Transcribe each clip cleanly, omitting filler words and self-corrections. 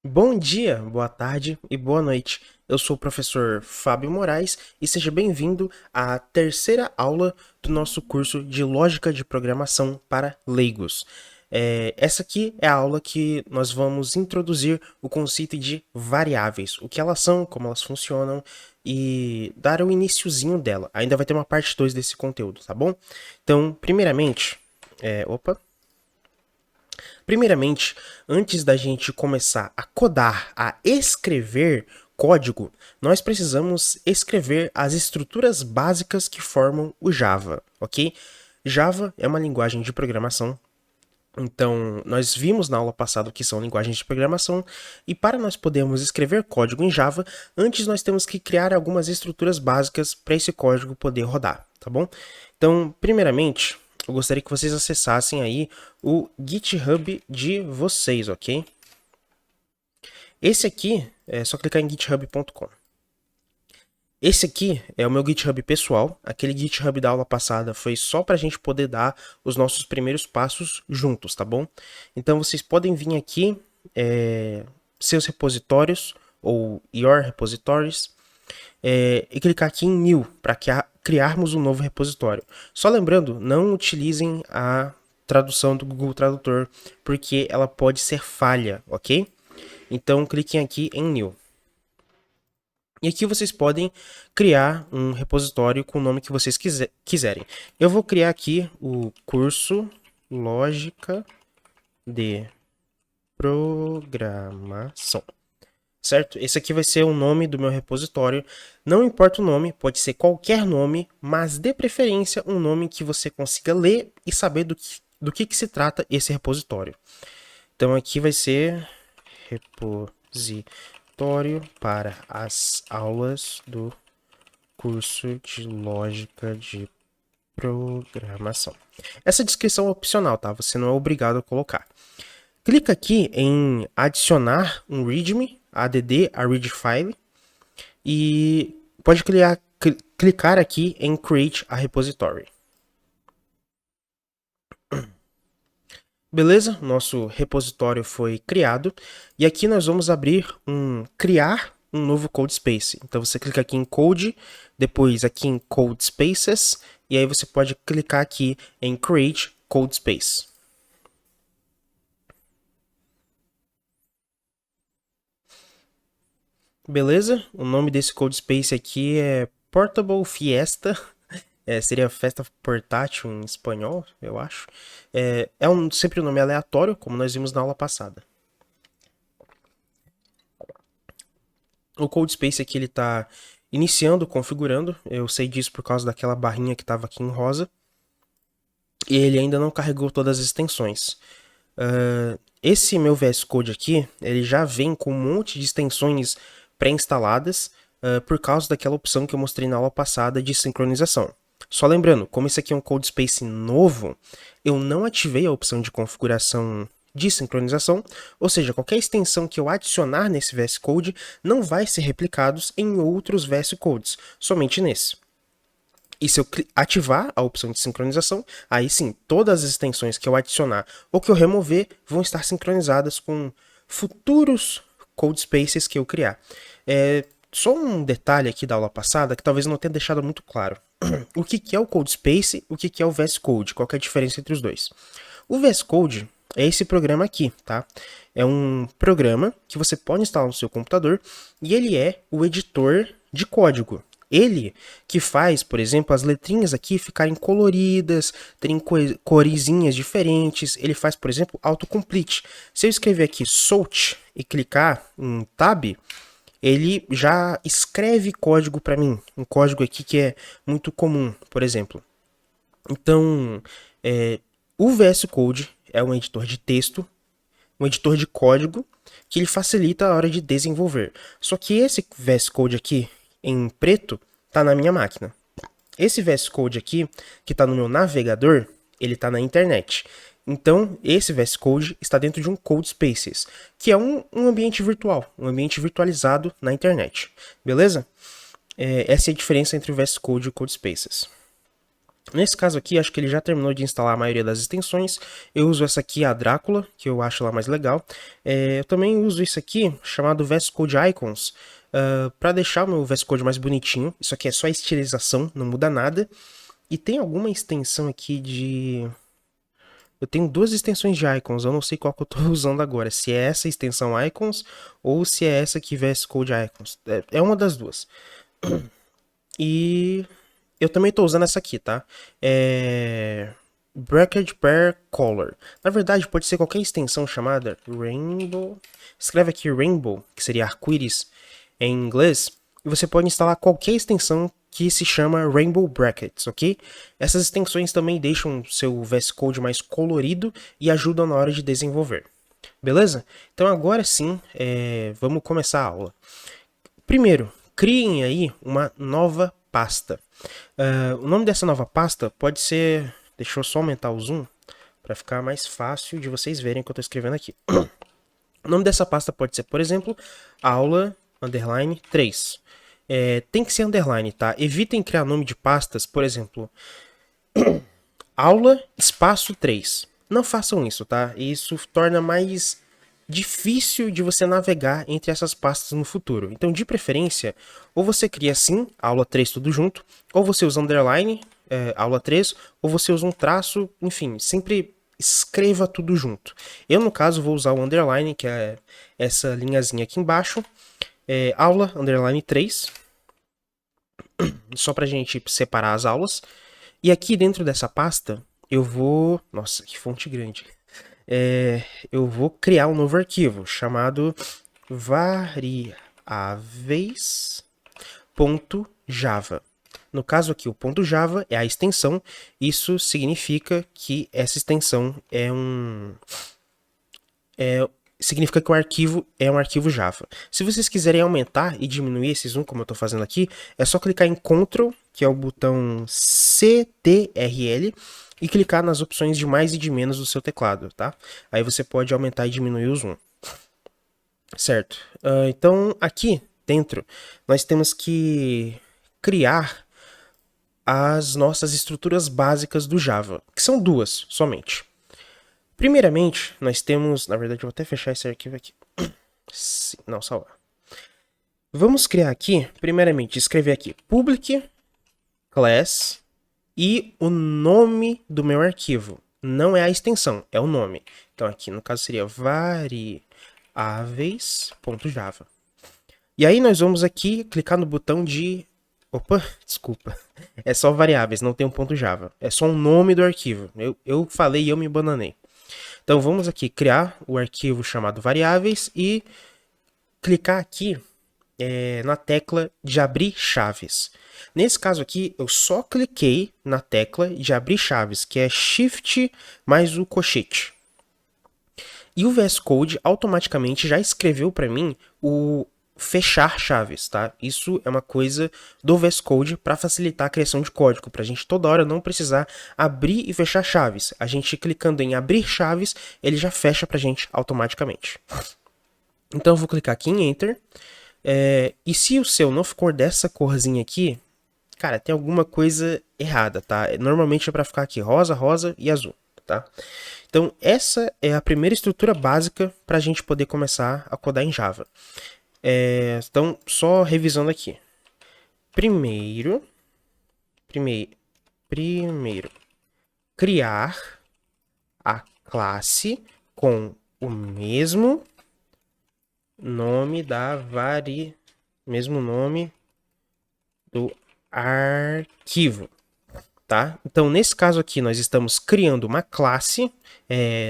Bom dia, boa tarde e boa noite. Eu sou o professor Fábio Moraes e seja bem-vindo à terceira aula do nosso curso de Lógica de Programação para Leigos. Essa aqui é a aula que nós vamos introduzir o conceito de variáveis, o que elas são, como elas funcionam e dar o iniciozinho dela. Ainda vai ter uma parte 2 desse conteúdo, tá bom? Então, primeiramente, opa. Primeiramente, antes da gente começar a codar, a escrever código, nós precisamos escrever as estruturas básicas que formam o Java, ok? Java é uma linguagem de programação. Então, nós vimos na aula passada o que são linguagens de programação, e para nós podermos escrever código em Java, antes nós temos que criar algumas estruturas básicas para esse código poder rodar, tá bom? Então, primeiramente, eu gostaria que vocês acessassem aí o GitHub de vocês, ok? Esse aqui é só clicar em github.com. Esse aqui é o meu GitHub pessoal. Aquele GitHub da aula passada foi só para a gente poder dar os nossos primeiros passos juntos, tá bom? Então vocês podem vir aqui, seus repositórios ou your repositories, e clicar aqui em new para criarmos um novo repositório. Só lembrando, não utilizem a tradução do Google Tradutor, porque ela pode ser falha, ok? Então cliquem aqui em new. E aqui vocês podem criar um repositório com o nome que vocês quiserem. Eu vou criar aqui o curso Lógica de Programação. Certo? Esse aqui vai ser o nome do meu repositório. Não importa o nome, pode ser qualquer nome, mas de preferência um nome que você consiga ler e saber do que se trata esse repositório. Então aqui vai ser repositório para as aulas do curso de Lógica de Programação. Essa descrição é opcional, tá? Você não é obrigado a colocar. Clica aqui em adicionar um README, add a read file, e pode clicar aqui em create a repository. Beleza? Nosso repositório foi criado e aqui nós vamos criar um novo code space. Então você clica aqui em code, depois aqui em code spaces e aí você pode clicar aqui em create code space. Beleza? O nome desse code space aqui é Portable Fiesta. Seria festa portátil em espanhol, eu acho. Sempre um nome aleatório, como nós vimos na aula passada. O CodeSpace aqui ele está iniciando, configurando. Eu sei disso por causa daquela barrinha que estava aqui em rosa. E ele ainda não carregou todas as extensões. Esse meu VS Code aqui, ele já vem com um monte de extensões pré-instaladas por causa daquela opção que eu mostrei na aula passada de sincronização. Só lembrando, como esse aqui é um CodeSpace novo, eu não ativei a opção de configuração de sincronização, ou seja, qualquer extensão que eu adicionar nesse VS Code não vai ser replicado em outros VS Codes, somente nesse. E se eu ativar a opção de sincronização, aí sim, todas as extensões que eu adicionar ou que eu remover vão estar sincronizadas com futuros codespaces que eu criar. Só um detalhe aqui da aula passada que talvez não tenha deixado muito claro. O que é o codespace, o que é o VS Code, qual é a diferença entre os dois. O VS Code é esse programa aqui, tá? É um programa que você pode instalar no seu computador e ele é o editor de código. Ele que faz, por exemplo, as letrinhas aqui ficarem coloridas, terem coresinhas diferentes. Ele faz, por exemplo, autocomplete. Se eu escrever aqui Salt e clicar em Tab, ele já escreve código para mim. Um código aqui que é muito comum, por exemplo. Então, o VS Code é um editor de texto, um editor de código, que ele facilita a hora de desenvolver. Só que esse VS Code aqui, em preto, está na minha máquina. Esse VS Code aqui, que está no meu navegador, ele está na internet. Então, esse VS Code está dentro de um CodeSpaces, que é um ambiente virtual, um ambiente virtualizado na internet. Beleza? Essa é a diferença entre o VS Code e o CodeSpaces. Nesse caso aqui, acho que ele já terminou de instalar a maioria das extensões. Eu uso essa aqui, a Drácula, que eu acho ela mais legal. Eu também uso isso aqui, chamado VS Code Icons, para deixar o meu VS Code mais bonitinho. Isso aqui é só estilização, não muda nada. E tem alguma extensão aqui de... Eu tenho duas extensões de icons, eu não sei qual que eu estou usando agora. Se é essa extensão icons ou se é essa aqui VS Code Icons. É uma das duas. E eu também estou usando essa aqui, tá? Bracket Pair Color. Na verdade, pode ser qualquer extensão chamada Rainbow. Escreve aqui Rainbow, que seria arco-íris em inglês. E você pode instalar qualquer extensão que se chama Rainbow Brackets, ok? Essas extensões também deixam seu VS Code mais colorido e ajudam na hora de desenvolver. Beleza? Então agora sim, vamos começar a aula. Primeiro, criem aí uma nova pasta. O nome dessa nova pasta pode ser... Deixa eu só aumentar o zoom para ficar mais fácil de vocês verem o que eu estou escrevendo aqui. O nome dessa pasta pode ser, por exemplo, aula underline 3. Tem que ser underline, tá? Evitem criar nome de pastas, por exemplo, aula espaço 3. Não façam isso, tá? Isso torna mais difícil de você navegar entre essas pastas no futuro. Então, de preferência, ou você cria assim, aula 3 tudo junto, ou você usa underline, aula 3, ou você usa um traço, enfim, sempre escreva tudo junto. Eu, no caso, vou usar o underline, que é essa linhazinha aqui embaixo, aula, underline 3, só pra gente separar as aulas. E aqui dentro dessa pasta, eu vou... Nossa, que fonte grande. Eu vou criar um novo arquivo chamado variáveis.java. No caso aqui, o .java é a extensão. Isso significa que essa extensão significa que o arquivo é um arquivo Java. Se vocês quiserem aumentar e diminuir esse zoom, como eu estou fazendo aqui, é só clicar em Ctrl, que é o botão CTRL, e clicar nas opções de mais e de menos do seu teclado, tá? Aí você pode aumentar e diminuir o zoom. Certo. Então, aqui dentro, nós temos que criar as nossas estruturas básicas do Java, que são duas somente. Primeiramente, nós temos... Na verdade, eu vou até fechar esse arquivo aqui. Não, salvar. Vamos criar aqui, primeiramente, escrever aqui public class e o nome do meu arquivo. Não é a extensão, é o nome. Então aqui, no caso, seria variáveis.java. E aí nós vamos aqui clicar no botão de... Opa, desculpa. É só variáveis, não tem um ponto Java. É só o nome do arquivo. Eu falei e eu me bananei. Então vamos aqui criar o arquivo chamado variáveis e clicar aqui na tecla de abrir chaves. Nesse caso aqui, eu só cliquei na tecla de abrir chaves, que é Shift mais o colchete. E o VS Code automaticamente já escreveu para mim o fechar chaves, tá? Isso é uma coisa do VS Code para facilitar a criação de código, para a gente toda hora não precisar abrir e fechar chaves. A gente clicando em abrir chaves, ele já fecha para a gente automaticamente. Então eu vou clicar aqui em Enter. E se o seu não for dessa corzinha aqui, cara, tem alguma coisa errada, tá? Normalmente é para ficar aqui rosa, rosa e azul, tá? Então essa é a primeira estrutura básica para a gente poder começar a codar em Java. Então, só revisando aqui. Primeiro, criar a classe com o mesmo nome mesmo nome do arquivo, tá? Então, nesse caso aqui, nós estamos criando uma classe.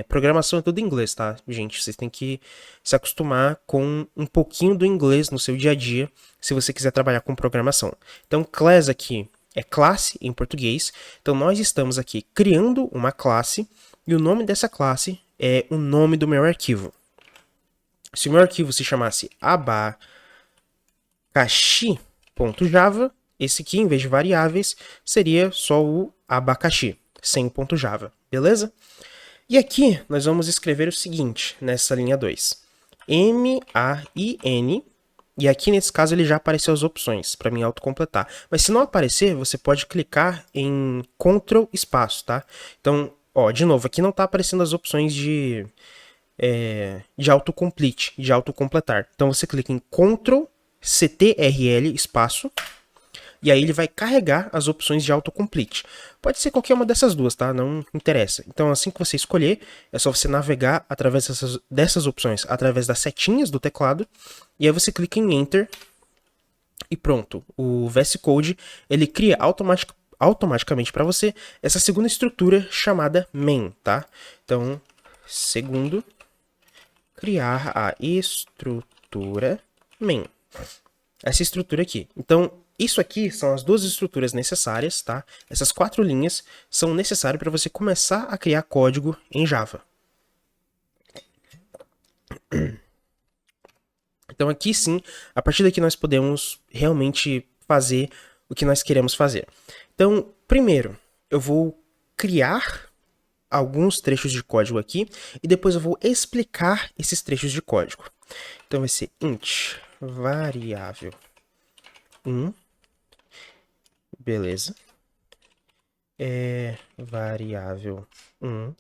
Programação é tudo em inglês, tá, gente? Vocês têm que se acostumar com um pouquinho do inglês no seu dia a dia, se você quiser trabalhar com programação. Então, class aqui é classe em português. Então, nós estamos aqui criando uma classe e o nome dessa classe é o nome do meu arquivo. Se o meu arquivo se chamasse abacaxi.java, esse aqui, em vez de variáveis, seria só o abacaxi, sem o ponto .java, beleza? E aqui nós vamos escrever o seguinte, nessa linha 2. MAIN, E aqui nesse caso ele já apareceu as opções para mim autocompletar. Mas se não aparecer, você pode clicar em Ctrl espaço, tá? Então, ó, de novo, aqui não tá aparecendo as opções de autocomplete, de autocompletar. Então você clica em Ctrl CTRL espaço e aí ele vai carregar as opções de autocomplete. Pode ser qualquer uma dessas duas, tá? Não interessa. Então assim que você escolher, é só você navegar através dessas opções, através das setinhas do teclado, e aí você clica em Enter e pronto. O VS Code, ele cria automaticamente para você essa segunda estrutura chamada main, tá? Então, segundo, criar a estrutura main. Essa estrutura aqui. Então, isso aqui são as duas estruturas necessárias, tá? Essas 4 linhas são necessárias para você começar a criar código em Java. Então, aqui sim, a partir daqui nós podemos realmente fazer o que nós queremos fazer. Então, primeiro, eu vou criar alguns trechos de código aqui e depois eu vou explicar esses trechos de código. Então, vai ser int variável 1. Beleza. Variável 1.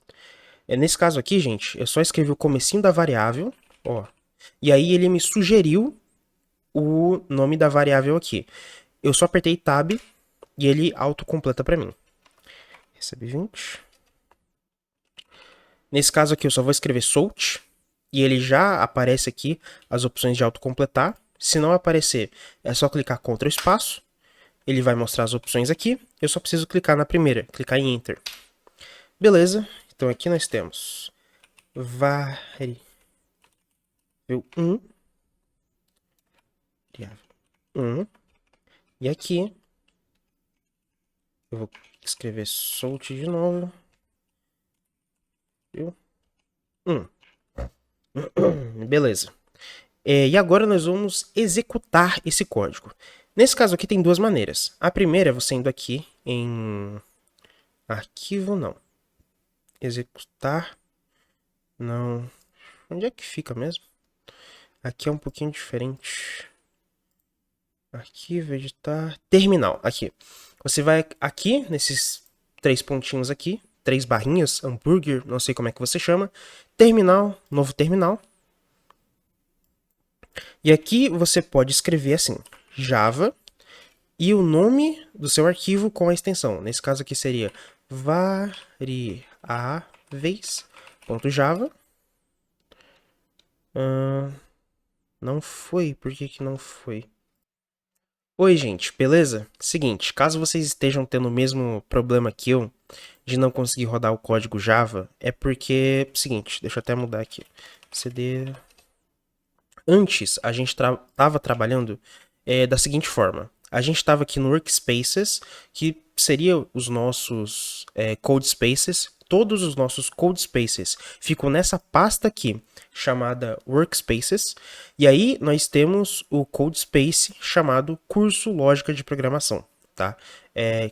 Nesse caso aqui, gente, eu só escrevi o comecinho da variável, ó. E aí ele me sugeriu o nome da variável aqui. Eu só apertei Tab e ele autocompleta para mim. Recebi 20. Nesse caso aqui eu só vou escrever Salt e ele já aparece aqui as opções de autocompletar. Se não aparecer, é só clicar Ctrl espaço. Ele vai mostrar as opções aqui. Eu só preciso clicar na primeira, clicar em Enter. Beleza. Então aqui nós temos variável 1. Variável 1. E aqui eu vou escrever Salt de novo. 1. Beleza. E agora nós vamos executar esse código. Nesse caso aqui tem duas maneiras. A primeira é você indo aqui em arquivo, não. Executar, não. Onde é que fica mesmo? Aqui é um pouquinho diferente. Arquivo, editar, terminal, aqui. Você vai aqui, nesses 3 pontinhos aqui, 3 barrinhas, hambúrguer, não sei como é que você chama. Terminal, novo terminal. E aqui você pode escrever assim, Java, e o nome do seu arquivo com a extensão. Nesse caso aqui seria variáveis.java. Não foi? Por que que não foi? Oi, gente, beleza? Seguinte, caso vocês estejam tendo o mesmo problema que eu, de não conseguir rodar o código Java, é porque, seguinte, deixa eu até mudar aqui. CD... Antes, a gente estava trabalhando da seguinte forma. A gente estava aqui no Workspaces, que seria os nossos Code Spaces. Todos os nossos Code Spaces ficam nessa pasta aqui, chamada Workspaces. E aí nós temos o Code Space chamado Curso Lógica de Programação, tá?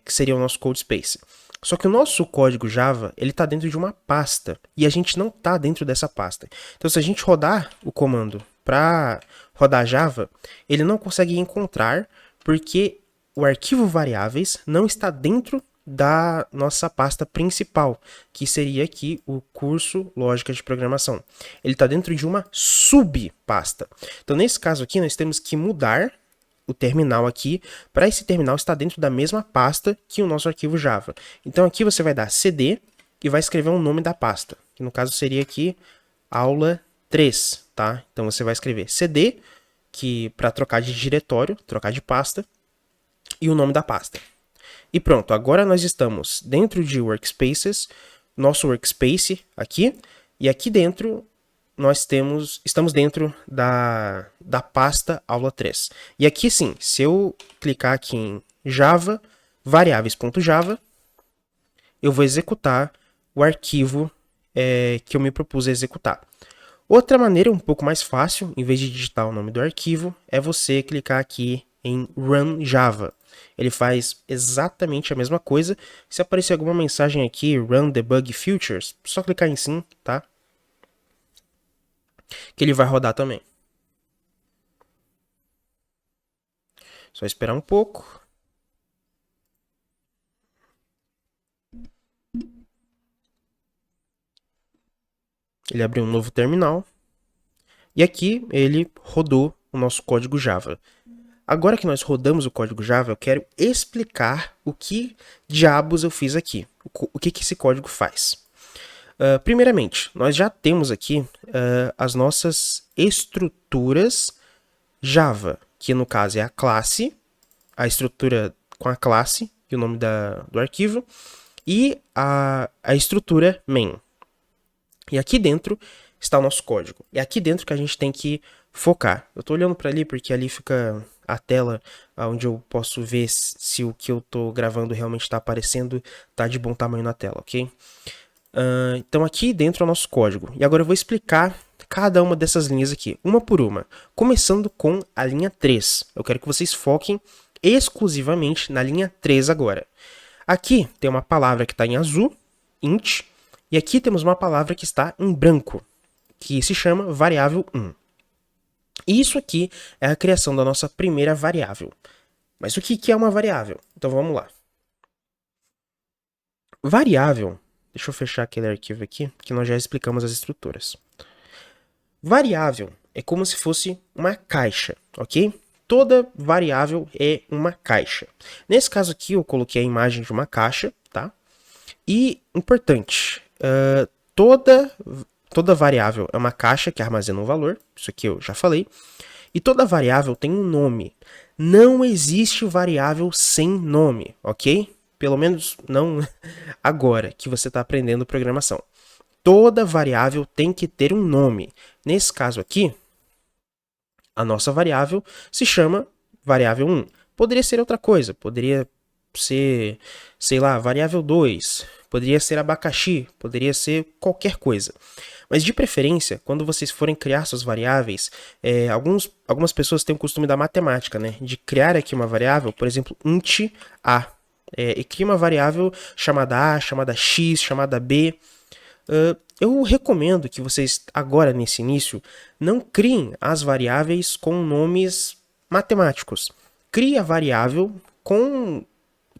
Que seria o nosso Code Space. Só que o nosso código Java, ele está dentro de uma pasta, e a gente não está dentro dessa pasta. Então, se a gente rodar o comando para rodar Java, ele não consegue encontrar, porque o arquivo variáveis não está dentro da nossa pasta principal, que seria aqui o curso Lógica de Programação. Ele está dentro de uma subpasta. Então, nesse caso aqui, nós temos que mudar o terminal aqui, para esse terminal estar dentro da mesma pasta que o nosso arquivo Java. Então aqui você vai dar cd e vai escrever o nome da pasta, que no caso seria aqui aula 3, tá? Então você vai escrever cd, que para trocar de diretório, trocar de pasta, e o nome da pasta. E pronto, agora nós estamos dentro de Workspaces, nosso Workspace aqui, e aqui dentro nós estamos dentro da pasta aula 3. E aqui sim, se eu clicar aqui em Java, variáveis.java, eu vou executar o arquivo que eu me propus a executar. Outra maneira um pouco mais fácil, em vez de digitar o nome do arquivo, é você clicar aqui em Run Java. Ele faz exatamente a mesma coisa. Se aparecer alguma mensagem aqui, Run Debug Futures, só clicar em sim, tá? Que ele vai rodar também. Só esperar um pouco. Ele abriu um novo terminal. E aqui ele rodou o nosso código Java. Agora que nós rodamos o código Java, eu quero explicar o que diabos eu fiz aqui. O que esse código faz. Primeiramente, nós já temos aqui as nossas estruturas Java, que no caso é a classe, a estrutura com a classe e o nome do arquivo, e a estrutura main. E aqui dentro está o nosso código. É aqui dentro que a gente tem que focar. Eu estou olhando para ali porque ali fica a tela onde eu posso ver se o que eu estou gravando realmente está aparecendo, está de bom tamanho na tela, ok? Então aqui dentro é o nosso código. E agora eu vou explicar cada uma dessas linhas aqui, uma por uma. Começando com a linha 3. Eu quero que vocês foquem exclusivamente na linha 3 agora. Aqui tem uma palavra que está em azul, int, e aqui temos uma palavra que está em branco, que se chama variável 1. E isso aqui é a criação da nossa primeira variável. Mas o que é uma variável? Então vamos lá. Variável, deixa eu fechar aquele arquivo aqui, que nós já explicamos as estruturas. Variável é como se fosse uma caixa, ok? Toda variável é uma caixa. Nesse caso aqui eu coloquei a imagem de uma caixa, tá? E, importante, toda variável é uma caixa que armazena um valor, isso aqui eu já falei, e toda variável tem um nome. Não existe variável sem nome, ok? Pelo menos não agora que você está aprendendo programação. Toda variável tem que ter um nome. Nesse caso aqui, a nossa variável se chama variável 1. Poderia ser outra coisa, poderia ser, sei lá, variável 2, poderia ser abacaxi, poderia ser qualquer coisa. Mas de preferência, quando vocês forem criar suas variáveis, algumas pessoas têm o costume da matemática, né? De criar aqui uma variável, por exemplo, int a. E cria uma variável chamada a, chamada x, chamada b. Eu recomendo que vocês, agora nesse início, não criem as variáveis com nomes matemáticos. Crie a variável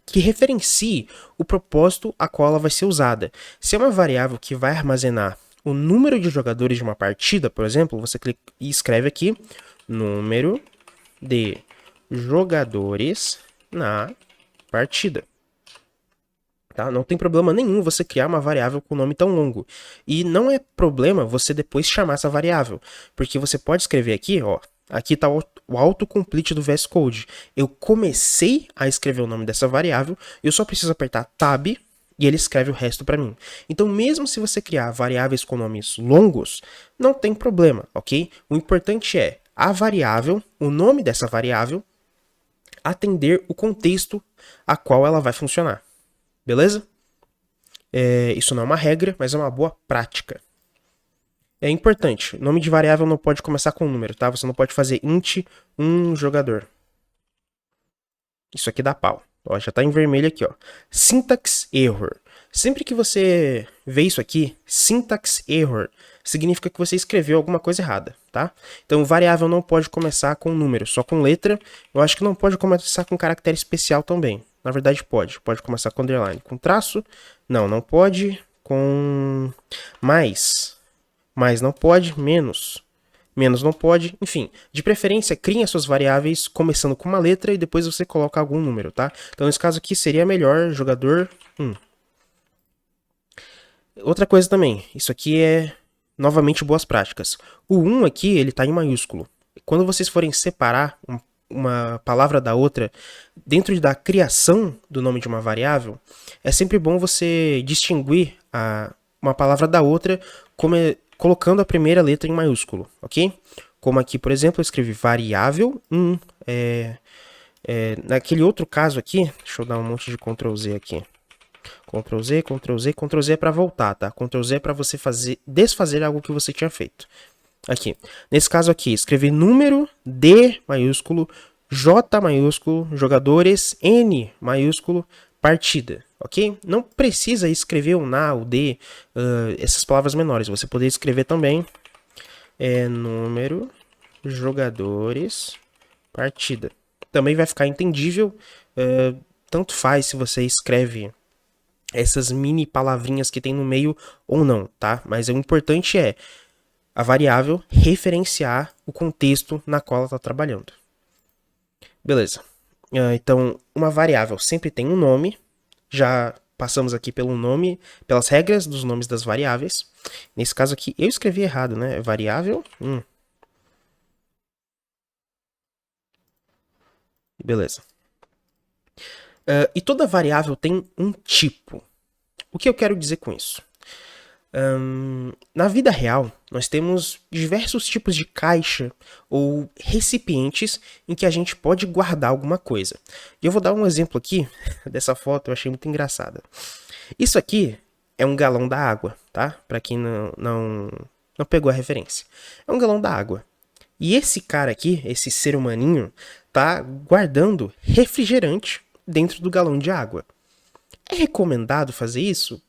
que referencie o propósito a qual ela vai ser usada. Se é uma variável que vai armazenar o número de jogadores de uma partida, por exemplo, você clica e escreve aqui número de jogadores na partida. Tá? Não tem problema nenhum você criar uma variável com nome tão longo. E não é problema você depois chamar essa variável, porque você pode escrever aqui, ó, aqui está o autocomplete do VS Code. Eu comecei a escrever o nome dessa variável, eu só preciso apertar Tab e ele escreve o resto para mim. Então, mesmo se você criar variáveis com nomes longos, não tem problema, ok? O importante é a variável, o nome dessa variável, atender o contexto a qual ela vai funcionar. Beleza? Isso não é uma regra, mas é uma boa prática. É importante, nome de variável não pode começar com um número, tá? Você não pode fazer int um jogador. Isso aqui dá pau. Ó, já tá em vermelho aqui, ó. Syntax error. Sempre que você vê isso aqui, syntax error, significa que você escreveu alguma coisa errada, tá? Então, variável não pode começar com número, só com letra. Eu acho que não pode começar com caractere especial também. Na verdade, pode. Pode começar com underline. Com traço? Não pode. Com mais. Mais não pode. Menos. Menos não pode. Enfim, de preferência, criem as suas variáveis começando com uma letra e depois você coloca algum número, tá? Então, nesse caso aqui, seria melhor jogador 1. Outra coisa também. Isso aqui é, novamente, boas práticas. O 1 aqui, ele tá em maiúsculo. Quando vocês forem separar uma palavra da outra, dentro da criação do nome de uma variável, é sempre bom você distinguir uma palavra da outra colocando a primeira letra em maiúsculo, ok? Como aqui, por exemplo, eu escrevi variável 1. Naquele outro caso aqui, deixa eu dar um monte de Ctrl Z aqui. Ctrl Z, Ctrl Z, Ctrl Z é para voltar, tá? Ctrl Z é para você desfazer algo que você tinha feito. Aqui, nesse caso aqui, escrevi número D maiúsculo, J maiúsculo, jogadores, N maiúsculo, partida, ok? Não precisa escrever o na, o D, essas palavras menores. Você poderia escrever também número, jogadores, partida. também vai ficar entendível. Tanto faz se você escreve essas mini palavrinhas que tem no meio ou não, tá? Mas o importante é a variável referenciar o contexto na qual ela está trabalhando. Beleza. Então, uma variável sempre tem um nome. Já passamos aqui pelo nome, pelas regras dos nomes das variáveis. Nesse caso aqui, eu escrevi errado, né? Variável. Beleza. E toda variável tem um tipo. O que eu quero dizer com isso? Na vida real, nós temos diversos tipos de caixa ou recipientes em que a gente pode guardar alguma coisa. E eu vou dar um exemplo aqui dessa foto, eu achei muito engraçada. Isso aqui é um galão da água, tá? Para quem não pegou a referência. É um galão da água. E esse cara aqui, esse ser humaninho, tá guardando refrigerante dentro do galão de água. É recomendado fazer isso?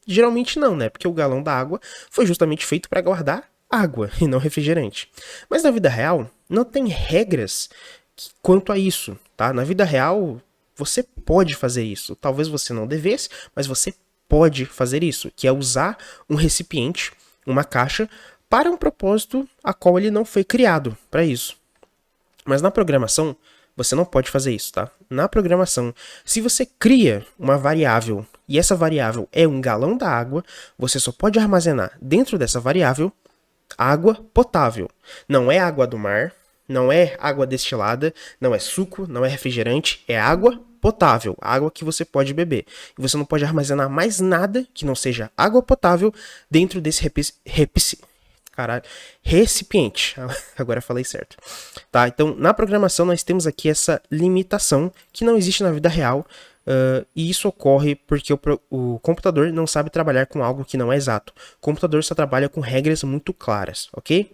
Geralmente não, né? Porque o galão da água foi justamente feito para guardar água e não refrigerante. Mas na vida real, não tem regras quanto a isso, tá? Na vida real, você pode fazer isso. Talvez você não devesse, mas você pode fazer isso, que é usar um recipiente, uma caixa, para um propósito a qual ele não foi criado para isso. Mas na programação, você não pode fazer isso, tá? Na programação, se você cria uma variável e essa variável é um galão da água, você só pode armazenar dentro dessa variável água potável. Não é água do mar, não é água destilada, não é suco, não é refrigerante, é água potável, água que você pode beber. E você não pode armazenar mais nada que não seja água potável dentro desse recipiente. Agora falei certo. Tá? Então, na programação, nós temos aqui essa limitação que não existe na vida real. E isso ocorre porque o computador não sabe trabalhar com algo que não é exato. O computador só trabalha com regras muito claras, ok?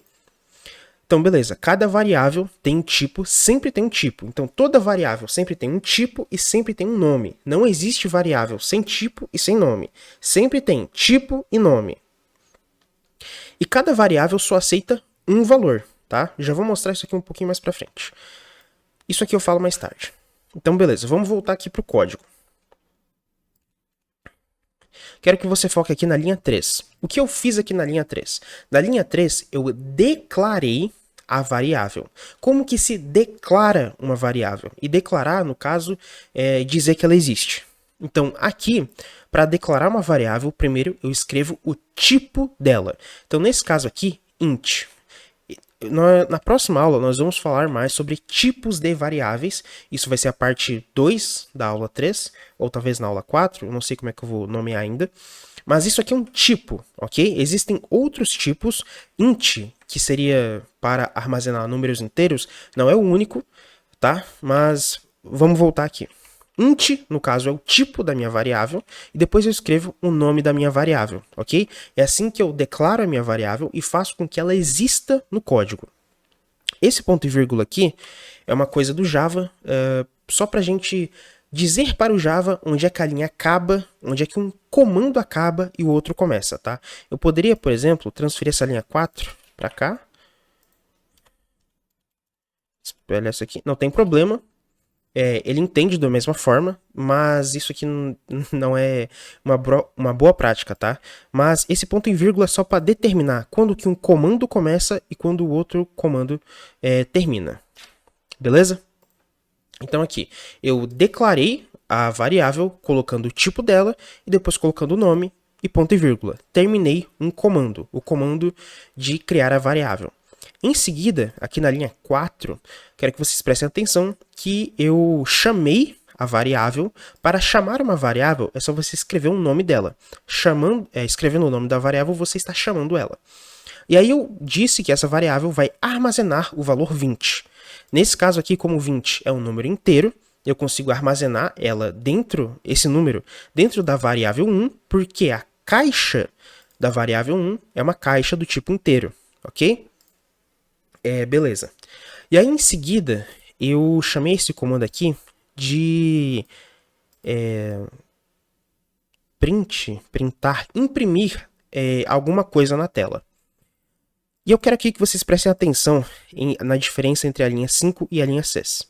Então, beleza. Cada variável tem um tipo, sempre tem um tipo. Então, toda variável sempre tem um tipo e sempre tem um nome. Não existe variável sem tipo e sem nome. Sempre tem tipo e nome. E cada variável só aceita um valor, tá? Já vou mostrar isso aqui um pouquinho mais pra frente. Isso aqui eu falo mais tarde. Então, beleza. Vamos voltar aqui pro código. Quero que você foque aqui na linha 3. O que eu fiz aqui na linha 3? Na linha 3, eu declarei a variável. Como que se declara uma variável? E declarar, no caso, é dizer que ela existe. Então, aqui, para declarar uma variável, primeiro eu escrevo o tipo dela. Então, nesse caso aqui, int. Na próxima aula, nós vamos falar mais sobre tipos de variáveis. Isso vai ser a parte 2 da aula 3, ou talvez na aula 4, eu não sei como é que eu vou nomear ainda. Mas isso aqui é um tipo, ok? Existem outros tipos. Int, que seria para armazenar números inteiros, não é o único, tá? Mas vamos voltar aqui. Int, no caso, é o tipo da minha variável, e depois eu escrevo o nome da minha variável, ok? É assim que eu declaro a minha variável e faço com que ela exista no código. Esse ponto e vírgula aqui é uma coisa do Java, só para a gente dizer para o Java onde é que a linha acaba, onde é que um comando acaba e o outro começa, tá? Eu poderia, por exemplo, transferir essa linha 4 para cá. Espelha essa aqui, não tem problema. Ele entende da mesma forma, mas isso aqui não é uma boa prática, tá? Mas esse ponto e vírgula é só para determinar quando que um comando começa e quando o outro comando termina. Beleza? Então aqui, eu declarei a variável colocando o tipo dela e depois colocando o nome e ponto e vírgula. Terminei um comando, o comando de criar a variável. Em seguida, aqui na linha 4, quero que vocês prestem atenção que eu chamei a variável. Para chamar uma variável, é só você escrever o nome dela. Escrevendo o nome da variável, você está chamando ela. E aí eu disse que essa variável vai armazenar o valor 20. Nesse caso aqui, como 20 é um número inteiro, eu consigo armazenar ela esse número, dentro da variável 1, porque a caixa da variável 1 é uma caixa do tipo inteiro, ok? Beleza. E aí, em seguida, eu chamei esse comando aqui de printar, imprimir alguma coisa na tela. E eu quero aqui que vocês prestem atenção na diferença entre a linha 5 e a linha 6.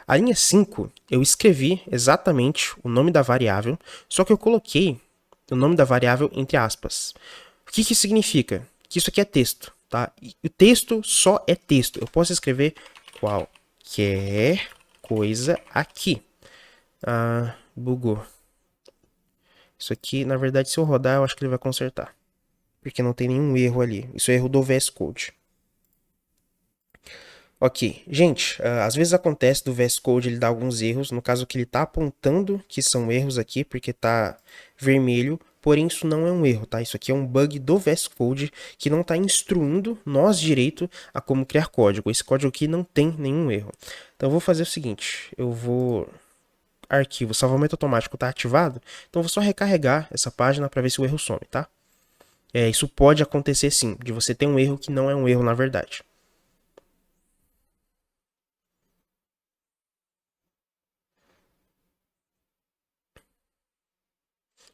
A linha 5, eu escrevi exatamente o nome da variável, só que eu coloquei o nome da variável entre aspas. O que que significa? Que isso aqui é texto, tá? E o texto só é texto. Eu posso escrever qualquer coisa aqui. Ah, bugou. Isso aqui, na verdade, se eu rodar, eu acho que ele vai consertar. Porque não tem nenhum erro ali. Isso é erro do VS Code. Ok, gente, às vezes acontece do VS Code ele dá alguns erros, no caso que ele está apontando que são erros aqui, porque está vermelho, porém isso não é um erro, tá? Isso aqui é um bug do VS Code que não está instruindo nós direito a como criar código. Esse código aqui não tem nenhum erro. Então eu vou fazer o seguinte, eu vou... Arquivo, salvamento automático está ativado, então eu vou só recarregar essa página para ver se o erro some, tá? Isso pode acontecer sim, de você ter um erro que não é um erro na verdade.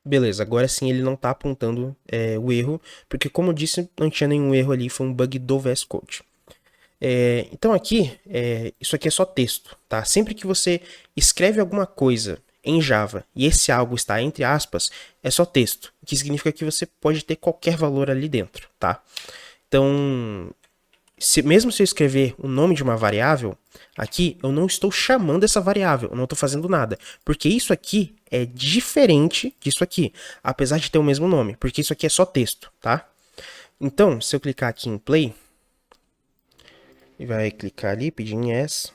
Beleza, agora sim ele não está apontando o erro, porque como eu disse, não tinha nenhum erro ali, foi um bug do VS Code. Então aqui, isso aqui é só texto, tá? Sempre que você escreve alguma coisa em Java e esse algo está entre aspas, é só texto, o que significa que você pode ter qualquer valor ali dentro, tá? Então, mesmo se eu escrever o nome de uma variável, aqui eu não estou chamando essa variável, eu não estou fazendo nada. Porque isso aqui é diferente disso aqui, apesar de ter o mesmo nome, porque isso aqui é só texto, tá? Então, se eu clicar aqui em play, e vai clicar ali, pedir em yes.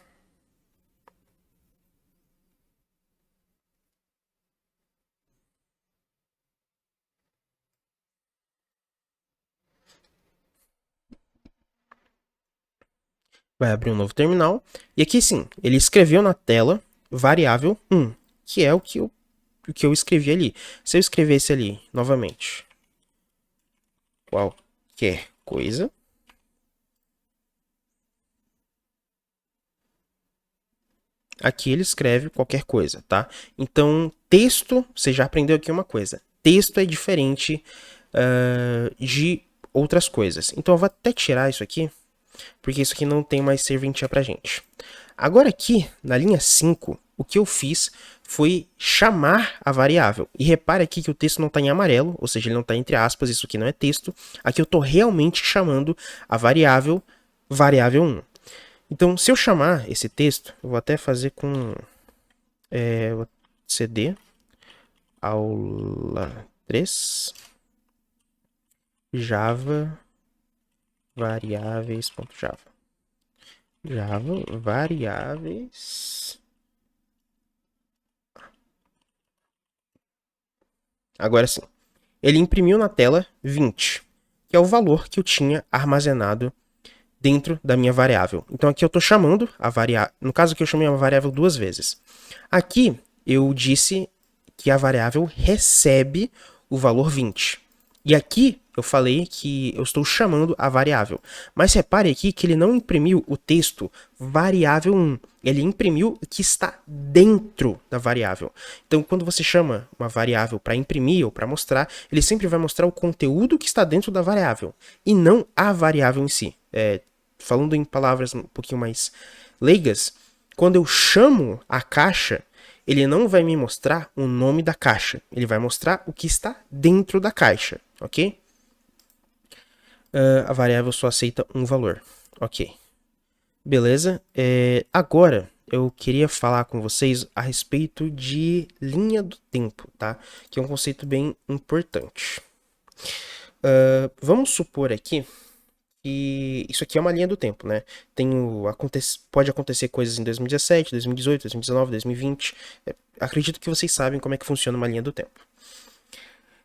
Vai abrir um novo terminal. E aqui sim, ele escreveu na tela variável 1, que é o que eu escrevi ali. Se eu escrevesse ali, novamente, qualquer coisa, aqui ele escreve qualquer coisa, tá? Então, texto, você já aprendeu aqui uma coisa. Texto é diferente de outras coisas. Então, eu vou até tirar isso aqui, porque isso aqui não tem mais serventia pra gente. Agora aqui, na linha 5, o que eu fiz foi chamar a variável. E repare aqui que o texto não está em amarelo, ou seja, ele não está entre aspas, isso aqui não é texto. Aqui eu estou realmente chamando a variável 1. Então, se eu chamar esse texto, eu vou até fazer com cd aula 3 java variáveis.java java variáveis. Agora sim. Ele imprimiu na tela 20, que é o valor que eu tinha armazenado dentro da minha variável. Então aqui eu estou chamando a variável. No caso aqui eu chamei a variável 2 vezes. Aqui eu disse que a variável recebe o valor 20. E aqui eu falei que eu estou chamando a variável. Mas repare aqui que ele não imprimiu o texto variável 1. Ele imprimiu o que está dentro da variável. Então, quando você chama uma variável para imprimir ou para mostrar, ele sempre vai mostrar o conteúdo que está dentro da variável e não a variável em si. Falando em palavras um pouquinho mais leigas, quando eu chamo a caixa, ele não vai me mostrar o nome da caixa. Ele vai mostrar o que está dentro da caixa, ok? A variável só aceita um valor, ok. Beleza? Agora, eu queria falar com vocês a respeito de linha do tempo, tá? Que é um conceito bem importante. Vamos supor aqui que isso aqui é uma linha do tempo, né? Pode acontecer coisas em 2017, 2018, 2019, 2020. Acredito que vocês sabem como é que funciona uma linha do tempo.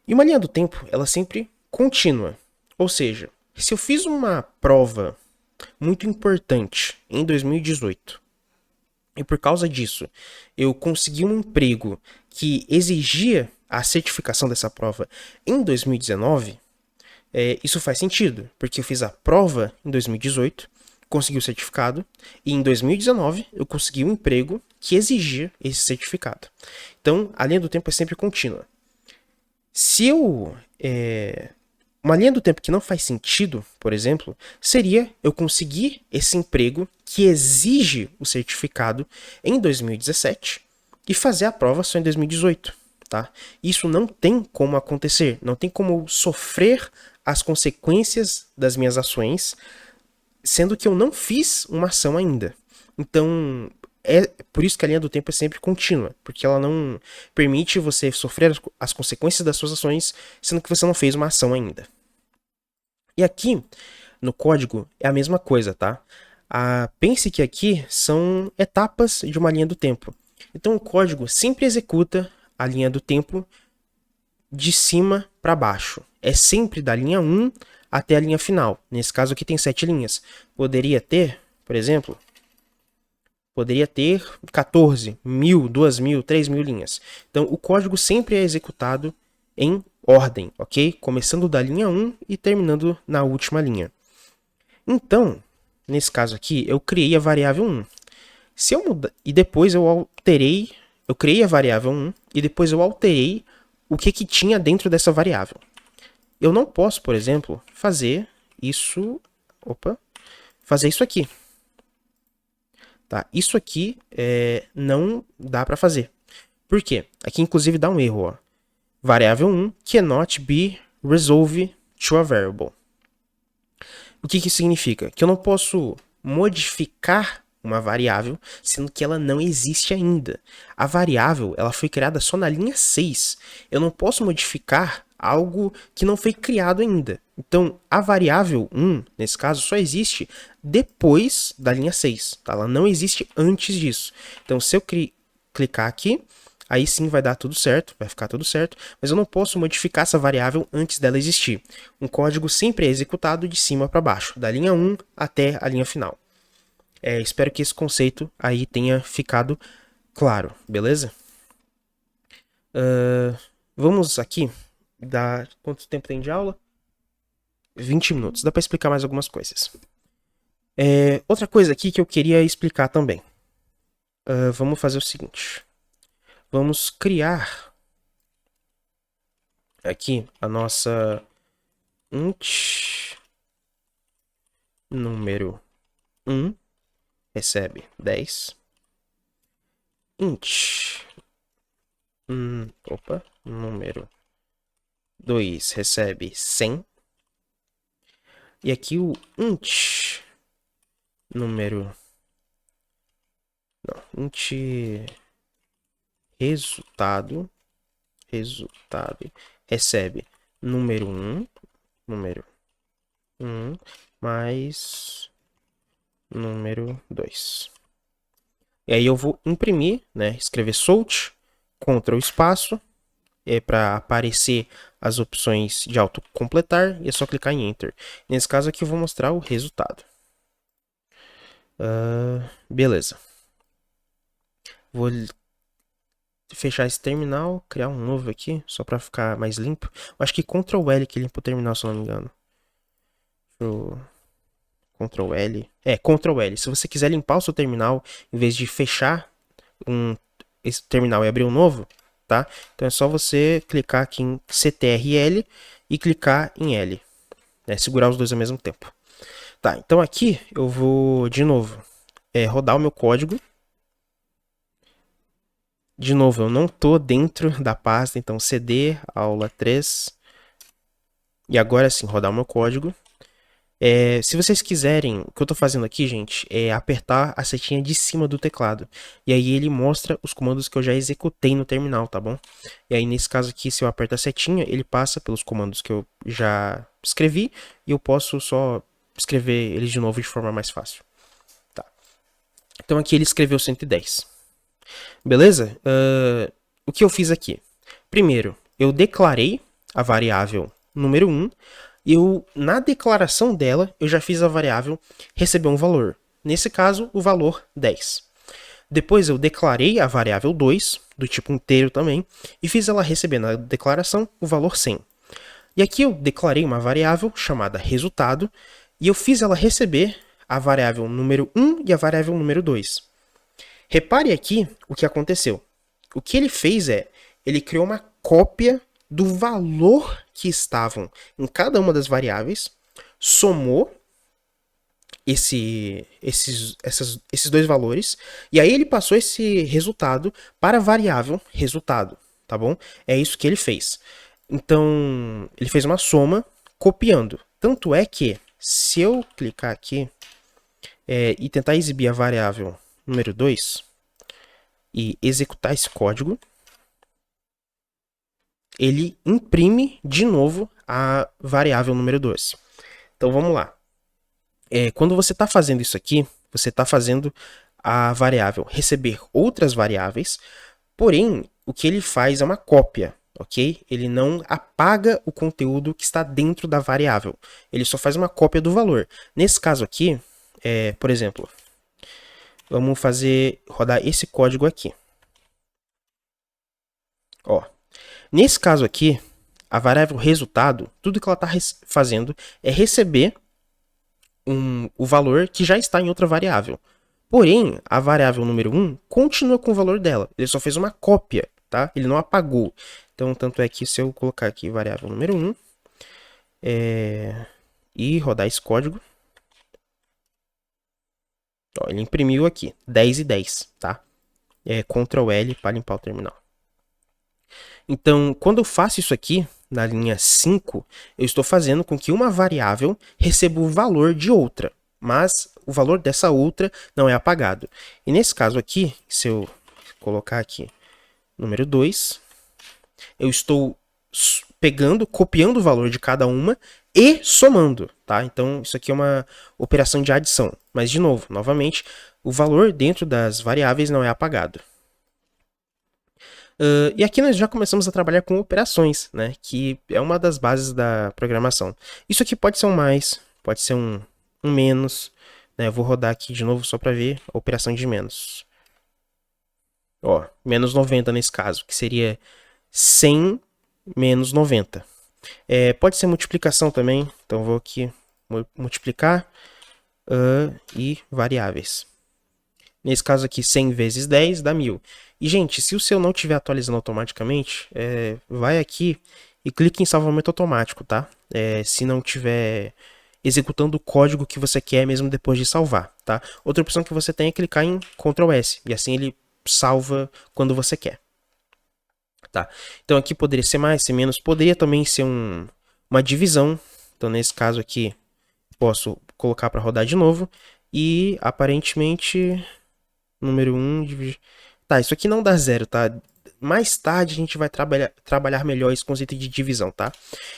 E uma linha do tempo, ela sempre contínua. Ou seja, se eu fiz uma prova muito importante em 2018 e por causa disso eu consegui um emprego que exigia a certificação dessa prova em 2019, isso faz sentido, porque eu fiz a prova em 2018, consegui o certificado, e em 2019 eu consegui um emprego que exigia esse certificado. Então, a linha do tempo é sempre contínua. Se eu Uma linha do tempo que não faz sentido, por exemplo, seria eu conseguir esse emprego que exige o certificado em 2017 e fazer a prova só em 2018, tá? Isso não tem como acontecer, não tem como sofrer as consequências das minhas ações, sendo que eu não fiz uma ação ainda. Então, é por isso que a linha do tempo é sempre contínua, porque ela não permite você sofrer as consequências das suas ações, sendo que você não fez uma ação ainda. E aqui, no código, é a mesma coisa, tá? Pense que aqui são etapas de uma linha do tempo. Então, o código sempre executa a linha do tempo de cima para baixo. É sempre da linha 1 até a linha final. Nesse caso aqui tem 7 linhas. Poderia ter, por exemplo, poderia ter 14, 1000, 2000, 3000 linhas. Então, o código sempre é executado em ordem, ok? Começando da linha 1 e terminando na última linha. Então, nesse caso aqui, eu criei a variável 1. Se eu mudar, e depois eu criei a variável 1 e depois eu alterei o que tinha dentro dessa variável. Eu não posso, por exemplo, fazer isso aqui. Tá? Isso aqui não dá para fazer. Por quê? Aqui, inclusive, dá um erro. Ó. Variável 1 cannot be resolved to a variable. O que significa? Que eu não posso modificar uma variável, sendo que ela não existe ainda. A variável ela foi criada só na linha 6. Eu não posso modificar algo que não foi criado ainda. Então, a variável 1, nesse caso, só existe depois da linha 6. Tá? Ela não existe antes disso. Então, se eu clicar aqui, aí sim vai dar tudo certo, vai ficar tudo certo, mas eu não posso modificar essa variável antes dela existir. Um código sempre é executado de cima para baixo, da linha 1 até a linha final. Espero que esse conceito aí tenha ficado claro, beleza? Vamos aqui, quanto tempo tem de aula? 20 minutos, dá para explicar mais algumas coisas. Outra coisa aqui que eu queria explicar também. Vamos fazer o seguinte. Vamos criar aqui a nossa int número 1 recebe 10. Int número 2 recebe 100. E aqui o int número int resultado recebe número 1 mais número 2. E aí eu vou imprimir, né, escrever Salt, Ctrl espaço, para aparecer as opções de autocompletar, e é só clicar em Enter. Nesse caso aqui eu vou mostrar o resultado. Beleza. Vou fechar esse terminal, criar um novo aqui, só para ficar mais limpo. Eu acho que Ctrl L que limpa o terminal, se eu não me engano. Ctrl L. Ctrl L. Se você quiser limpar o seu terminal, em vez de fechar esse terminal e abrir um novo, tá? Então é só você clicar aqui em CTRL e clicar em L. Segurar os dois ao mesmo tempo. Tá, então aqui eu vou, de novo, rodar o meu código. De novo, eu não estou dentro da pasta, então cd, aula 3. E agora sim, rodar o meu código. Se vocês quiserem, o que eu estou fazendo aqui, gente, é apertar a setinha de cima do teclado. E aí ele mostra os comandos que eu já executei no terminal, tá bom? E aí nesse caso aqui, se eu aperto a setinha, ele passa pelos comandos que eu já escrevi. E eu posso só escrever eles de novo de forma mais fácil. Tá. Então aqui ele escreveu 110. Beleza? O que eu fiz aqui? Primeiro, eu declarei a variável número 1. Na declaração dela, eu já fiz a variável receber um valor. Nesse caso, o valor 10. Depois eu declarei a variável 2, do tipo inteiro também, e fiz ela receber na declaração o valor 100. E aqui eu declarei uma variável chamada resultado, e eu fiz ela receber a variável número 1 e a variável número 2. Repare aqui o que aconteceu. O que ele fez ele criou uma cópia do valor que estavam em cada uma das variáveis, somou esses dois valores, e aí ele passou esse resultado para a variável resultado, tá bom? É isso que ele fez. Então, ele fez uma soma copiando. Tanto é que, se eu clicar aqui e tentar exibir a variável número 2 e executar esse código, ele imprime de novo a variável número 2. Então, vamos lá. Quando você está fazendo isso aqui, você está fazendo a variável receber outras variáveis, porém, o que ele faz é uma cópia, ok? Ele não apaga o conteúdo que está dentro da variável, ele só faz uma cópia do valor. Nesse caso aqui, por exemplo, vamos rodar esse código aqui. Ó, nesse caso aqui, a variável resultado, tudo que ela está fazendo é receber o valor que já está em outra variável. Porém, a variável número 1 continua com o valor dela. Ele só fez uma cópia, tá? Ele não apagou. Então, tanto é que se eu colocar aqui variável número 1 e rodar esse código, ó, ele imprimiu aqui 10 e 10, tá? Ctrl L para limpar o terminal. Então, quando eu faço isso aqui, na linha 5, eu estou fazendo com que uma variável receba o valor de outra, mas o valor dessa outra não é apagado. E nesse caso aqui, se eu colocar aqui número 2, eu estou copiando o valor de cada uma e somando, tá? Então, isso aqui é uma operação de adição. Mas, de novo, novamente, o valor dentro das variáveis não é apagado. E aqui nós já começamos a trabalhar com operações, né? Que é uma das bases da programação. Isso aqui pode ser um mais, pode ser um menos. Né? Eu vou rodar aqui de novo só para ver a operação de menos. Ó, menos 90 nesse caso, que seria 100 menos 90. Pode ser multiplicação também, então eu vou aqui multiplicar e variáveis. Nesse caso aqui, 100 vezes 10 dá 1000. E, gente, se o seu não estiver atualizando automaticamente, vai aqui e clique em salvamento automático, tá? Se não estiver executando o código que você quer mesmo depois de salvar, tá? Outra opção que você tem é clicar em Ctrl S, e assim ele salva quando você quer. Tá? Então aqui poderia ser mais, ser menos, poderia também ser uma divisão. Então nesse caso aqui, posso colocar para rodar de novo, e aparentemente número 1 dividir. Tá, isso aqui não dá zero, tá? Mais tarde a gente vai trabalhar melhor esse conceito de divisão, tá?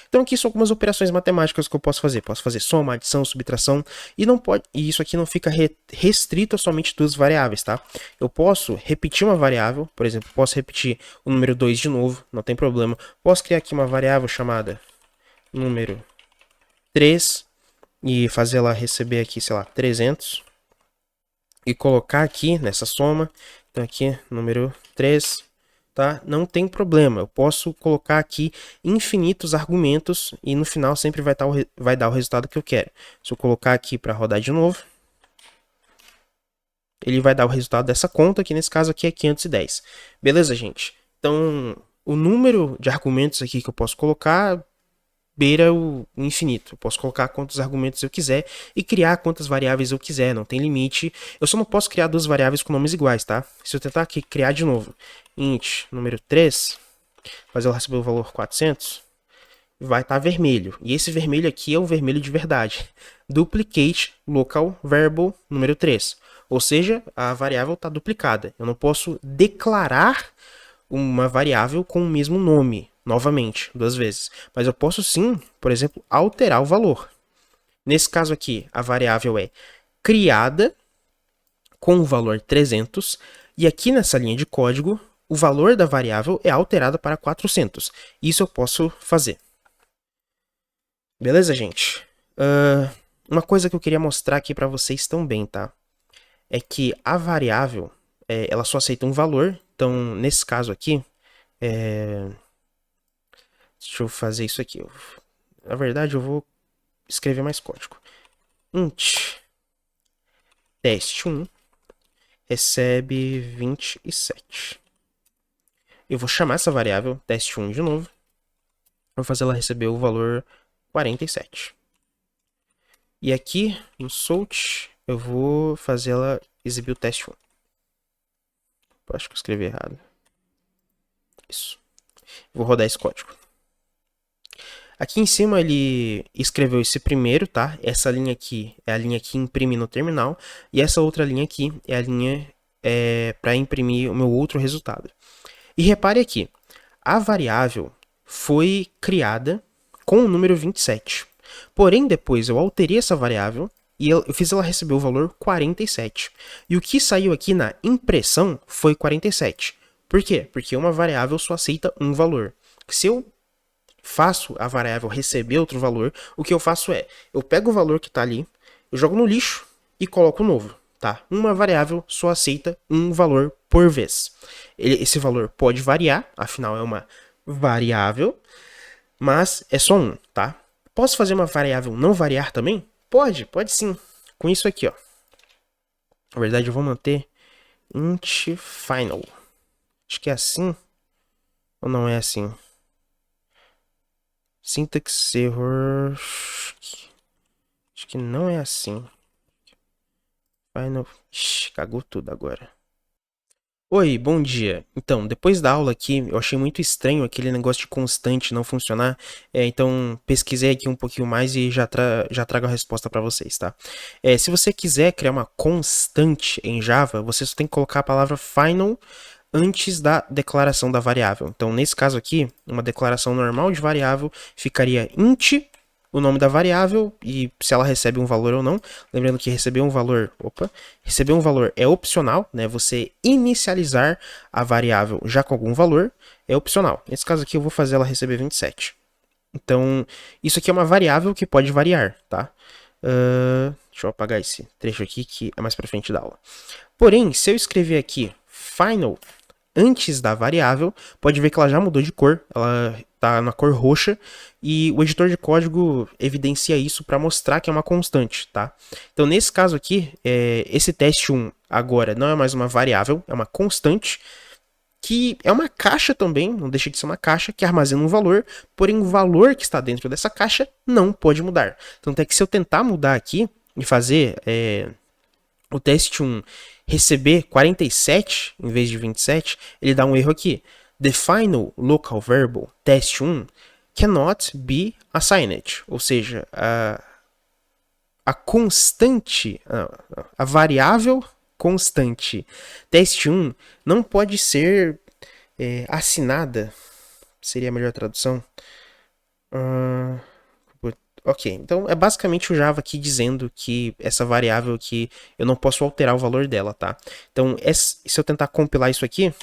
Então aqui são algumas operações matemáticas que eu posso fazer. Posso fazer soma, adição, subtração, e isso aqui não fica restrito a somente duas variáveis, tá? Eu posso repetir uma variável, por exemplo, posso repetir o número 2 de novo, não tem problema. Posso criar aqui uma variável chamada número 3 e fazer ela receber aqui, sei lá, 300. E colocar aqui nessa soma, então aqui número 3, tá? Não tem problema, eu posso colocar aqui infinitos argumentos e no final sempre vai dar o resultado que eu quero. Se eu colocar aqui para rodar de novo, ele vai dar o resultado dessa conta, que nesse caso aqui é 510. Beleza, gente? Então, o número de argumentos aqui que eu posso colocar beira o infinito. Eu posso colocar quantos argumentos eu quiser e criar quantas variáveis eu quiser, não tem limite. Eu só não posso criar duas variáveis com nomes iguais, tá? Se eu tentar aqui criar de novo int número 3, fazer ela receber o valor 400, vai estar vermelho. E esse vermelho aqui é o vermelho de verdade. Duplicate local variable número 3. Ou seja, a variável está duplicada. Eu não posso declarar uma variável com o mesmo nome, novamente, duas vezes. Mas eu posso sim, por exemplo, alterar o valor. Nesse caso aqui, a variável é criada com o valor 300, e aqui nessa linha de código, o valor da variável é alterado para 400. Isso eu posso fazer. Beleza, gente? Uma coisa que eu queria mostrar aqui para vocês também, tá? É que a variável, ela só aceita um valor. Então, nesse caso aqui, deixa eu fazer isso aqui. Na verdade, eu vou escrever mais código. Int teste1 recebe 27. Eu vou chamar essa variável teste1 de novo. Vou fazer ela receber o valor 47. E aqui, no Salt, eu vou fazer ela exibir o teste 1. Acho que eu escrevi errado. Isso. Vou rodar esse código. Aqui em cima ele escreveu esse primeiro, tá? Essa linha aqui é a linha que imprime no terminal. E essa outra linha aqui é a linha para imprimir o meu outro resultado. E repare aqui, a variável foi criada com o número 27. Porém, depois eu alterei essa variável e eu fiz ela receber o valor 47. E o que saiu aqui na impressão foi 47. Por quê? Porque uma variável só aceita um valor. Se eu faço a variável receber outro valor, o que eu faço é, eu pego o valor que está ali, eu jogo no lixo e coloco um novo. Tá? Uma variável só aceita um valor por vez. Esse valor pode variar, afinal é uma variável, mas é só um, tá? Posso fazer uma variável não variar também? Pode sim. Com isso aqui, ó. Na verdade, eu vou manter int final. Acho que é assim ou não é assim? Syntax error. Acho que não é assim. Final. Ixi, cagou tudo agora. Oi, bom dia. Então, depois da aula aqui, eu achei muito estranho aquele negócio de constante não funcionar. Então, pesquisei aqui um pouquinho mais e já trago a resposta para vocês, tá? Se você quiser criar uma constante em Java, você só tem que colocar a palavra final antes da declaração da variável. Então, nesse caso aqui, uma declaração normal de variável ficaria int, o nome da variável e se ela recebe um valor ou não. Lembrando que receber um valor é opcional, né? Você inicializar a variável já com algum valor é opcional. Nesse caso aqui eu vou fazer ela receber 27. Então, isso aqui é uma variável que pode variar, tá? Deixa eu apagar esse trecho aqui que é mais para frente da aula. Porém, se eu escrever aqui final antes da variável, pode ver que ela já mudou de cor, ela está na cor roxa, e o editor de código evidencia isso para mostrar que é uma constante, tá? Então, nesse caso aqui, esse teste 1 agora não é mais uma variável, é uma constante, que é uma caixa também, não deixa de ser uma caixa, que armazena um valor, porém o valor que está dentro dessa caixa não pode mudar. Tanto é que se eu tentar mudar aqui e fazer o teste 1 receber 47 em vez de 27, ele dá um erro aqui. The final local variable test 1 cannot be assigned. Ou seja, a constante, a variável constante teste 1 não pode ser assinada. Seria a melhor tradução? Ok, então é basicamente o Java aqui dizendo que essa variável aqui eu não posso alterar o valor dela, tá? Então, se eu tentar compilar isso aqui,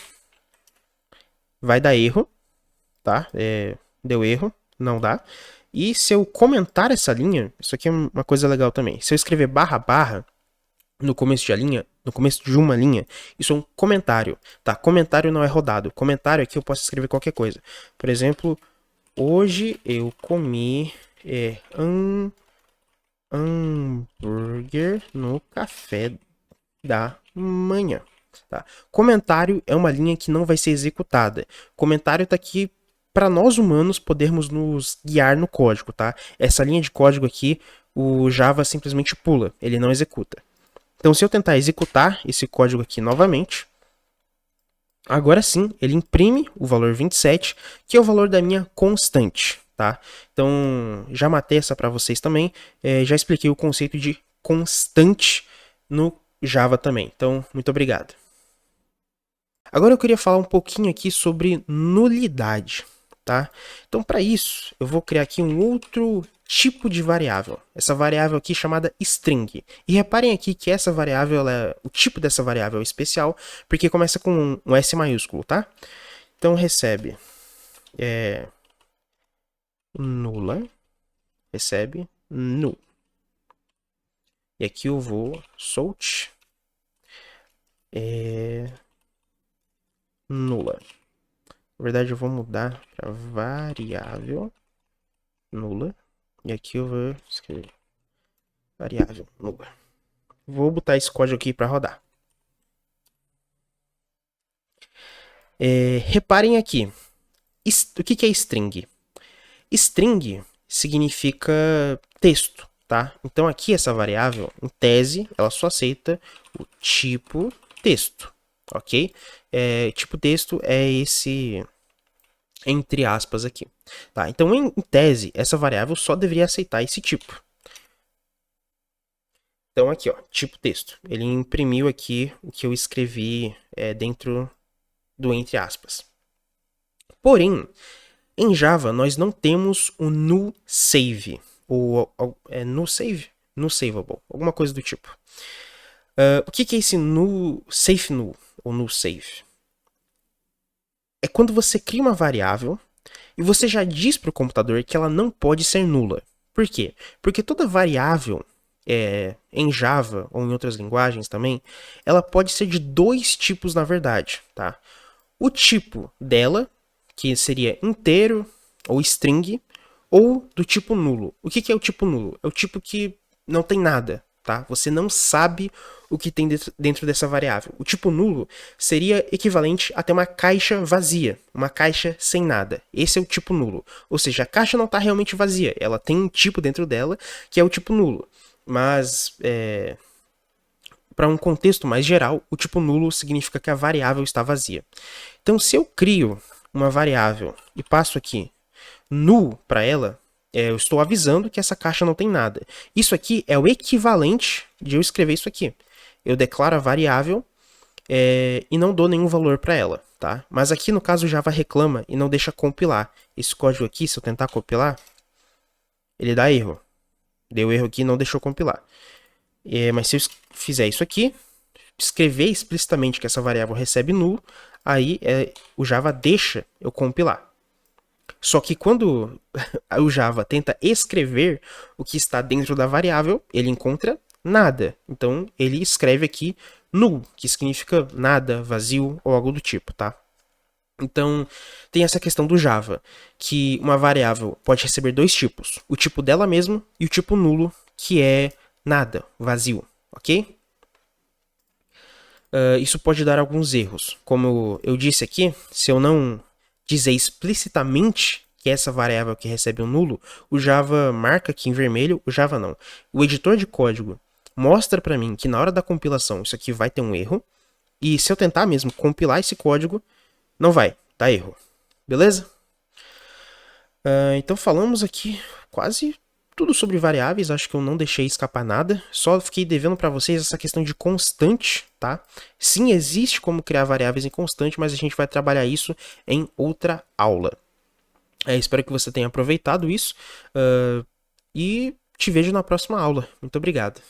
vai dar erro, tá? Deu erro, não dá. E se eu comentar essa linha, isso aqui é uma coisa legal também. Se eu escrever barra barra no começo de uma linha, isso é um comentário, tá? Comentário não é rodado. Comentário aqui eu posso escrever qualquer coisa. Por exemplo, hoje eu comi hambúrguer no café da manhã. Tá? Comentário é uma linha que não vai ser executada. Comentário está aqui para nós humanos podermos nos guiar no código. Tá? Essa linha de código aqui, o Java simplesmente pula, ele não executa. Então, se eu tentar executar esse código aqui novamente, agora sim, ele imprime o valor 27, que é o valor da minha constante. Tá? Então, já matei essa para vocês também. Já expliquei o conceito de constante no Java também. Então, muito obrigado. Agora eu queria falar um pouquinho aqui sobre nulidade. Tá? Então, para isso, eu vou criar aqui um outro tipo de variável. Essa variável aqui chamada string. E reparem aqui que essa variável, o tipo dessa variável é especial, porque começa com um S maiúsculo, tá? Então, recebe nula, recebe null. E aqui eu vou salt nula. Na verdade, eu vou mudar para variável nula. E aqui eu vou escrever variável nula. Vou botar esse código aqui para rodar. Reparem aqui. O que é string? String significa texto, tá? Então aqui essa variável, em tese, ela só aceita o tipo texto, ok? Tipo texto é esse entre aspas aqui, tá? Então em tese, essa variável só deveria aceitar esse tipo. Então aqui, ó, tipo texto. Ele imprimiu aqui o que eu escrevi dentro do entre aspas. Porém, em Java nós não temos o null save, ou null save, null savable, alguma coisa do tipo. O que é esse null, safe null ou null save? É quando você cria uma variável e você já diz para o computador que ela não pode ser nula. Por quê? Porque toda variável em Java ou em outras linguagens também, ela pode ser de dois tipos na verdade, tá? O tipo dela, que seria inteiro ou string, ou do tipo nulo. O que é o tipo nulo? É o tipo que não tem nada, tá? Você não sabe o que tem dentro dessa variável. O tipo nulo seria equivalente a ter uma caixa vazia, uma caixa sem nada. Esse é o tipo nulo. Ou seja, a caixa não está realmente vazia, ela tem um tipo dentro dela que é o tipo nulo. Mas, para um contexto mais geral, o tipo nulo significa que a variável está vazia. Então, se eu crio uma variável e passo aqui null para ela, eu estou avisando que essa caixa não tem nada. Isso aqui é o equivalente de eu escrever isso aqui. Eu declaro a variável e não dou nenhum valor para ela, tá? Mas aqui no caso o Java reclama e não deixa compilar. Esse código aqui, se eu tentar compilar, ele dá erro. Deu erro aqui e não deixou compilar. Mas se eu fizer isso aqui, escrever explicitamente que essa variável recebe null, aí o Java deixa eu compilar. Só que quando o Java tenta escrever o que está dentro da variável, ele encontra nada. Então ele escreve aqui null, que significa nada, vazio ou algo do tipo, tá? Então tem essa questão do Java, que uma variável pode receber dois tipos, o tipo dela mesma e o tipo nulo, que é nada, vazio, ok? Isso pode dar alguns erros. Como eu disse aqui, se eu não dizer explicitamente que essa variável que recebe um nulo, o Java marca aqui em vermelho, o Java não. O editor de código mostra para mim que na hora da compilação isso aqui vai ter um erro, e se eu tentar mesmo compilar esse código, não vai, dá erro. Beleza? Então falamos aqui quase tudo sobre variáveis, acho que eu não deixei escapar nada, só fiquei devendo para vocês essa questão de constante, tá? Sim, existe como criar variáveis em constante, mas a gente vai trabalhar isso em outra aula. Espero que você tenha aproveitado isso e te vejo na próxima aula. Muito obrigado.